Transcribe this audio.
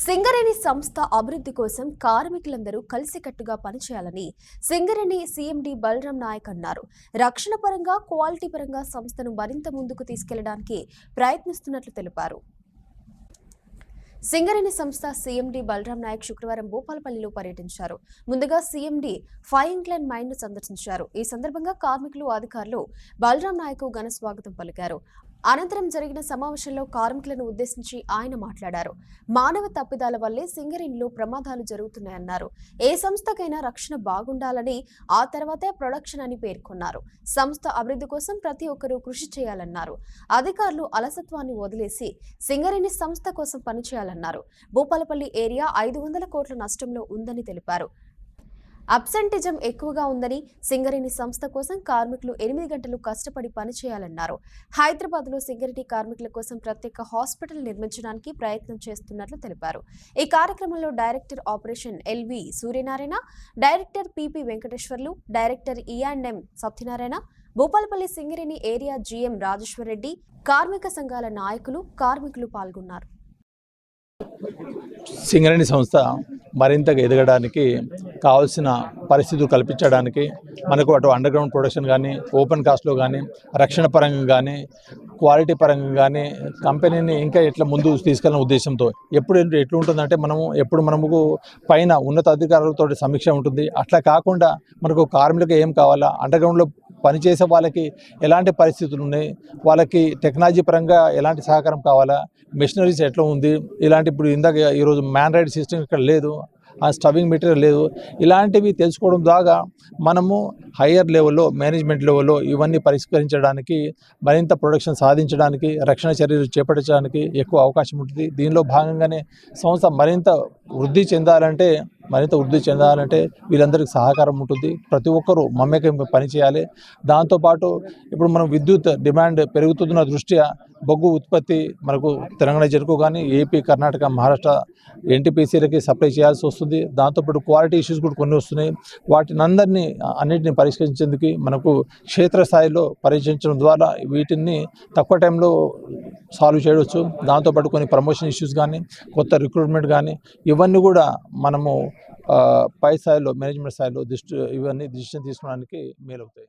సింగరేణి సంస్థ అభివృద్ధి కోసం కార్మికులందరూ కలిసికట్టుగా పనిచేయాలని సింగరేణి సీఎండీ బలరాం నాయక్ అన్నారు. రక్షణ పరంగా, క్వాలిటీ పరంగా సంస్థను మరింత ముందుకు తీసుకెళ్లడానికి ప్రయత్నిస్తున్నట్లు తెలిపారు. సింగరేణి సంస్థ సీఎండీ బలరాం నాయక్ శుక్రవారం భూపాలపల్లిలో పర్యటించారు. ముందుగా సీఎండీ ఫైరింగ్లైన్ మైన్ ను సందర్శించారు. ఈ సందర్భంగా కార్మికులు, అధికారులు బలరాం నాయక్ ఘన స్వాగతం పలికారు. అనంతరం జరిగిన సమావేశంలో కార్మికులను ఉద్దేశించి ఆయన మాట్లాడారు. మానవ తప్పిదాల వల్లే సింగరేణిలో ప్రమాదాలు జరుగుతున్నాయన్నారు. ఏ సంస్థకైనా రక్షణ బాగుండాలని, ఆ తర్వాతే ప్రొడక్షన్ అని పేర్కొన్నారు. సంస్థ అభివృద్ధి కోసం ప్రతి ఒక్కరూ కృషి చేయాలన్నారు. అధికారులు అలసత్వాన్ని వదిలేసి సింగరేణి సంస్థ కోసం పనిచేయాలన్నారు. భూపాలపల్లి ఏరియా 500 కోట్ల నష్టంలో ఉందని తెలిపారు. అబ్సెంటిజం ఎక్కువగా ఉందని, సింగరేణి సంస్థ కోసం కార్మికులు 8 గంటలు కష్టపడి పనిచేయాలన్నారు. హైదరాబాద్లో సింగరేణి కార్మికుల కోసం ప్రత్యేక హాస్పిటల్ నిర్మించడానికి ప్రయత్నం చేస్తున్నట్లు తెలిపారు. ఈ కార్యక్రమంలో director operation LV Suryanarayana, director PP Venkateswarlu, director E and M Satyanarayana, Bhupalpally Singareni area GM Rajeshwar Reddy, కార్మిక సంఘాల నాయకులు, కార్మికులు పాల్గొన్నారు. సింగరేణి సంస్థ మరింతగా ఎదగడానికి కావాల్సిన పరిస్థితులు కల్పించడానికి మనకు అటు అండర్ గ్రౌండ్ ప్రొడక్షన్ కానీ, ఓపెన్ కాస్ట్లో కానీ, రక్షణ పరంగా కానీ, క్వాలిటీ పరంగా కానీ కంపెనీని ఇంకా ఎట్లా ముందు తీసుకెళ్ళిన ఉద్దేశంతో ఎట్లా ఉంటుందంటే మనకు పైన ఉన్నతాధికారులతో సమీక్ష ఉంటుంది. అట్లా కాకుండా మనకు కార్మికులకు ఏం కావాలా, అండర్ గ్రౌండ్లో పనిచేసే వాళ్ళకి ఎలాంటి పరిస్థితులు ఉన్నాయి, వాళ్ళకి టెక్నాలజీ పరంగా ఎలాంటి సహకారం కావాలా, మెషినరీస్ ఎట్లా ఉంది, ఇలాంటి ఇప్పుడు ఇందాక ఈరోజు మ్యాన్ రైడ్ సిస్టమ్ ఇక్కడ లేదు, ఆ స్టవింగ్ మెటీరియల్ లేదు, ఇలాంటివి తెలుసుకోవడం ద్వారా మనము హయ్యర్ లెవెల్లో, మేనేజ్మెంట్ లెవెల్లో ఇవన్నీ పరిష్కరించడానికి, మరింత ప్రొడక్షన్ సాధించడానికి, రక్షణ చర్యలు చేపట్టడానికి ఎక్కువ అవకాశం ఉంటుంది. దీనిలో భాగంగానే సంస్థ మరింత వృద్ధి చెందాలంటే వీళ్ళందరికీ సహకారం ఉంటుంది. ప్రతి ఒక్కరూ మమ్మకంగా పనిచేయాలి. దాంతోపాటు ఇప్పుడు మనం విద్యుత్ డిమాండ్ పెరుగుతున్న దృష్ట్యా బొగ్గు ఉత్పత్తి మనకు తెలంగాణ జరుకు కానీ ఏపీ, కర్ణాటక, మహారాష్ట్ర ఎన్టీపీసీలకి సప్లై చేయాల్సి వస్తుంది. దాంతోపాటు క్వాలిటీ ఇష్యూస్ కూడా కొన్ని వస్తున్నాయి. అన్నింటినీ పరిష్కరించేందుకు మనకు క్షేత్రస్థాయిలో పరిశీలించడం ద్వారా వీటిని తక్కువ టైంలో సాల్వ్ చేయవచ్చు. దాంతోపాటు కొన్ని ప్రమోషన్ ఇష్యూస్ కానీ, కొత్త రిక్రూట్మెంట్ కానీ ఇవన్నీ కూడా మనము పై స్థాయిలో, మేనేజ్మెంట్ స్థాయిలో ఇవన్నీ డిసిషన్ తీసుకోవడానికి మేలవుతాయి.